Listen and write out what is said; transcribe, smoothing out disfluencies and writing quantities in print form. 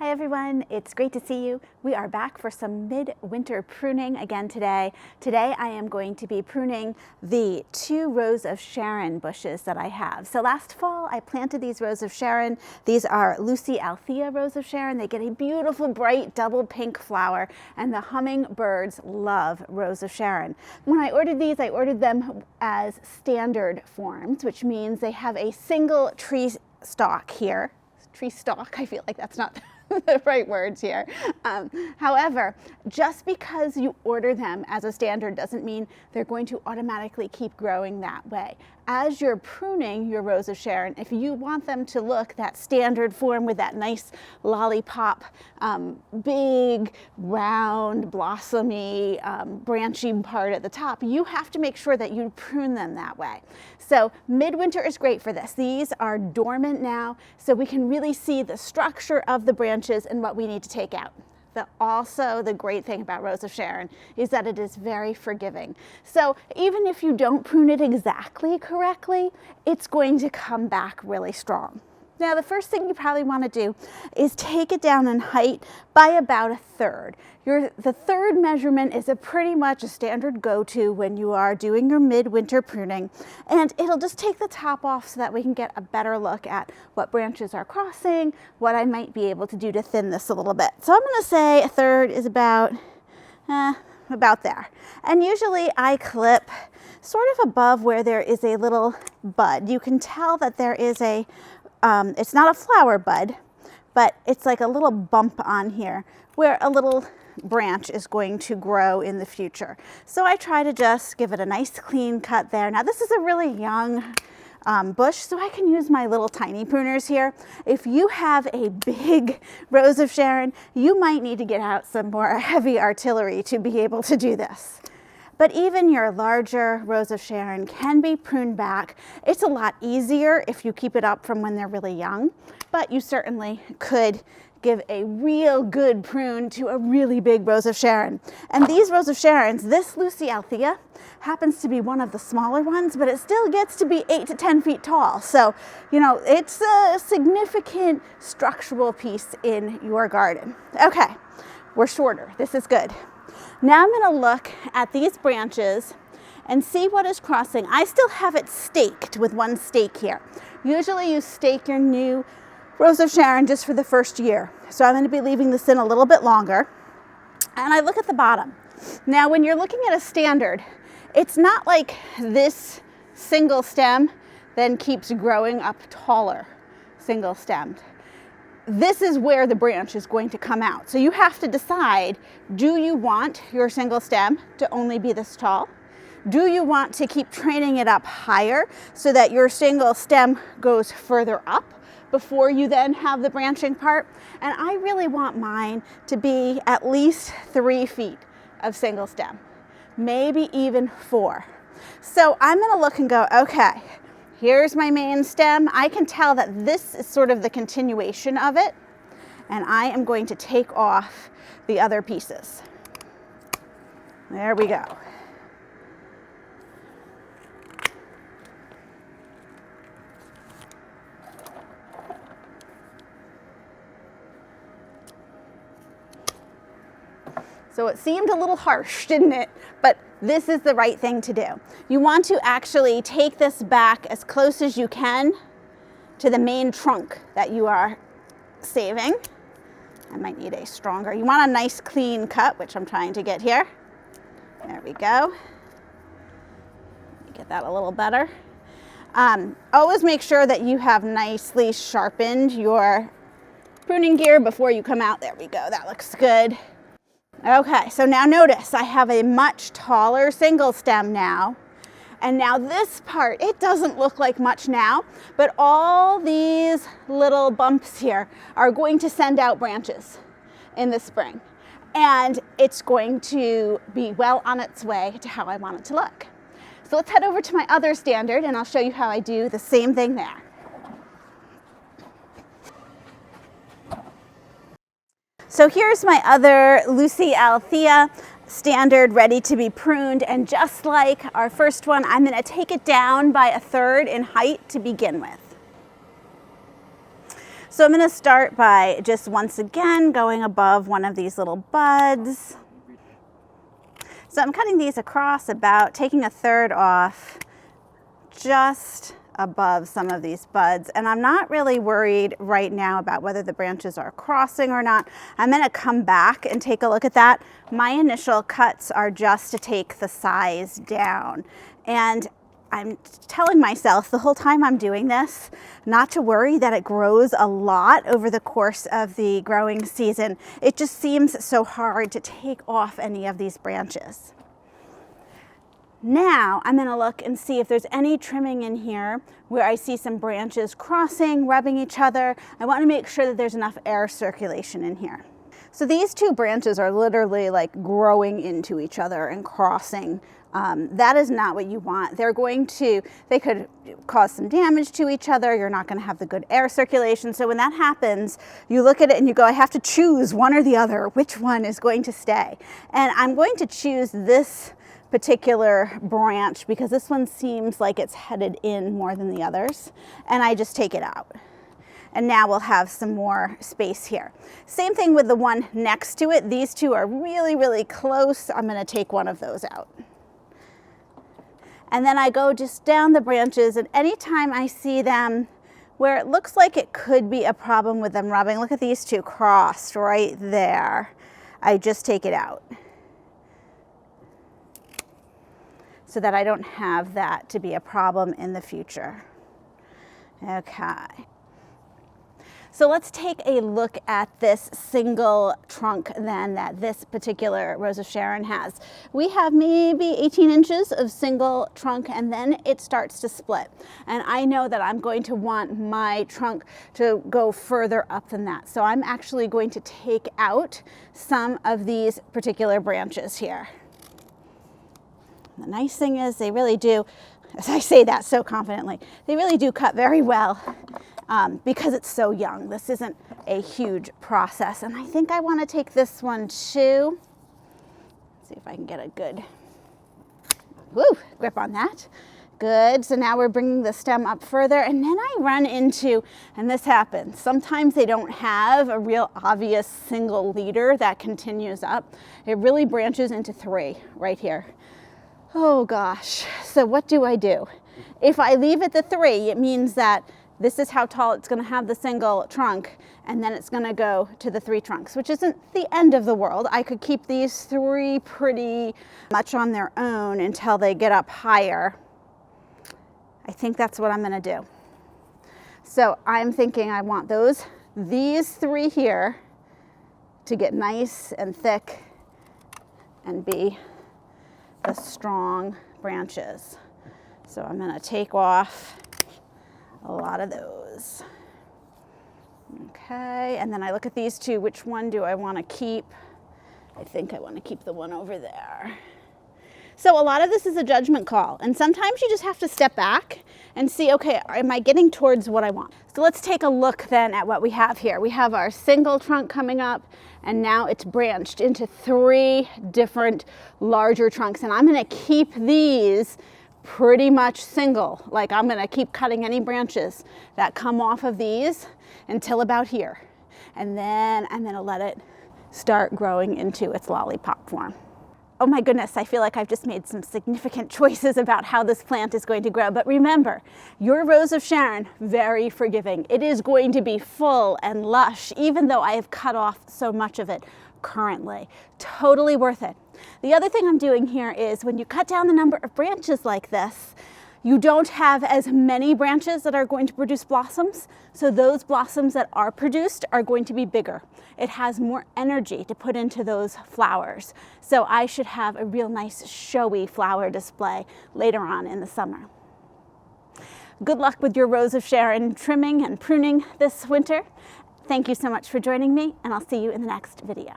Hi everyone, it's great to see you. We are back for some mid-winter pruning again today. Today I am going to be pruning the 2 rows of Sharon bushes that I have. So last fall I planted these rows of Sharon. These are Lucyalthea rose of Sharon. They get a beautiful bright double pink flower and the hummingbirds love rose of Sharon. When I ordered these, I ordered them as standard forms, which means they have a single tree stalk here. Tree stalk, I feel like that's not the right words here. However, just because you order them as a standard doesn't mean they're going to automatically keep growing that way. As you're pruning your rose of Sharon, if you want them to look that standard form with that nice lollipop, big, round, blossomy, branchy part at the top, you have to make sure that you prune them that way. So midwinter is great for this. These are dormant now, so we can really see the structure of the branches and what we need to take out. Also, the great thing about rose of Sharon is that it is very forgiving. So even if you don't prune it exactly correctly, it's going to come back really strong. Now, the first thing you probably want to do is take it down in height by about 1/3. The third measurement is pretty much a standard go-to when you are doing your midwinter pruning, and it'll just take the top off so that we can get a better look at what branches are crossing, what I might be able to do to thin this a little bit. So I'm going to say 1/3 is about there. And usually I clip sort of above where there is a little bud. You can tell that there is a it's not a flower bud, but it's like a little bump on here where a little branch is going to grow in the future. So I try to just give it a nice clean cut there. Now this is a really young bush, so I can use my little tiny pruners here. If you have a big rose of Sharon, you might need to get out some more heavy artillery to be able to do this. But even your larger rose of Sharon can be pruned back. It's a lot easier if you keep it up from when they're really young, but you certainly could give a real good prune to a really big rose of Sharon. And these rose of Sharons, this Lucyalthea happens to be one of the smaller ones, but it still gets to be 8 to 10 feet tall. So, you know, it's a significant structural piece in your garden. Okay, we're shorter. This is good. Now I'm going to look at these branches and see what is crossing. I still have it staked with one stake here. Usually you stake your new rose of Sharon just for the first year. So I'm going to be leaving this in a little bit longer. And I look at the bottom. Now when you're looking at a standard, it's not like this single stem then keeps growing up taller, single stemmed. This is where the branch is going to come out. So you have to decide, do you want your single stem to only be this tall? Do you want to keep training it up higher so that your single stem goes further up before you then have the branching part? And I really want mine to be at least 3 feet of single stem, maybe even 4. So I'm going to look and go, okay, here's my main stem. I can tell that this is sort of the continuation of it, and I am going to take off the other pieces. There we go. So it seemed a little harsh, didn't it? But this is the right thing to do. You want to actually take this back as close as you can to the main trunk that you are saving. I might need a stronger. You want a nice clean cut, which I'm trying to get here. There we go. Get that a little better. Always make sure that you have nicely sharpened your pruning gear before you come out. There we go. That looks good. Okay, so now notice I have a much taller single stem now. And now this part, it doesn't look like much now, but all these little bumps here are going to send out branches in the spring. And it's going to be well on its way to how I want it to look. So let's head over to my other standard and I'll show you how I do the same thing there. So here's my other Lucyalthea standard ready to be pruned, and just like our first one, I'm going to take it down by 1/3 in height to begin with. So I'm going to start by just once again going above one of these little buds. So I'm cutting these across about, taking a third off just above some of these buds. And I'm not really worried right now about whether the branches are crossing or not. I'm going to come back and take a look at that. My initial cuts are just to take the size down. And I'm telling myself the whole time I'm doing this not to worry that it grows a lot over the course of the growing season. It just seems so hard to take off any of these branches. Now I'm going to look and see if there's any trimming in here where I see some branches crossing, rubbing each other. I want to make sure that there's enough air circulation in here. So these two branches are literally like growing into each other and crossing. That is not what you want. They could cause some damage to each other. You're not going to have the good air circulation. So when that happens, you look at it and you go, I have to choose one or the other. Which one is going to stay? And I'm going to choose this particular branch because this one seems like it's headed in more than the others. And I just take it out. And now we'll have some more space here. Same thing with the one next to it. These two are really, really close. I'm going to take one of those out. And then I go just down the branches, and anytime I see them where it looks like it could be a problem with them rubbing, look at these two crossed right there, I just take it out so that I don't have that to be a problem in the future. Okay. So let's take a look at this single trunk then that this particular Rose of Sharon has. We have maybe 18 inches of single trunk, and then it starts to split. And I know that I'm going to want my trunk to go further up than that. So I'm actually going to take out some of these particular branches here. The nice thing is they really do, as I say that so confidently, they really do cut very well. Because it's so young. This isn't a huge process. And I think I want to take this one too. Let's see if I can get a good grip on that. Good. So now we're bringing the stem up further, and then I run into, and this happens, sometimes they don't have a real obvious single leader that continues up. It really branches into three right here. Oh gosh. So what do I do? If I leave it the three, it means that this is how tall it's going to have the single trunk, and then it's going to go to the three trunks, which isn't the end of the world. I could keep these three pretty much on their own until they get up higher. I think that's what I'm going to do. So I'm thinking I want these three here to get nice and thick and be the strong branches. So I'm going to take off a lot of those. Okay, and then I look at these two. Which one do I want to keep? I think I want to keep the one over there. So a lot of this is a judgment call, and sometimes you just have to step back and see, okay, am I getting towards what I want? So let's take a look then at what we have here. We have our single trunk coming up, and now it's branched into three different larger trunks, and I'm going to keep these pretty much single. Like I'm going to keep cutting any branches that come off of these until about here. And then I'm going to let it start growing into its lollipop form. Oh my goodness, I feel like I've just made some significant choices about how this plant is going to grow. But remember, your Rose of Sharon, very forgiving. It is going to be full and lush, even though I have cut off so much of it currently. Totally worth it. The other thing I'm doing here is when you cut down the number of branches like this, you don't have as many branches that are going to produce blossoms. So those blossoms that are produced are going to be bigger. It has more energy to put into those flowers. So I should have a real nice showy flower display later on in the summer. Good luck with your Rose of Sharon trimming and pruning this winter. Thank you so much for joining me, and I'll see you in the next video.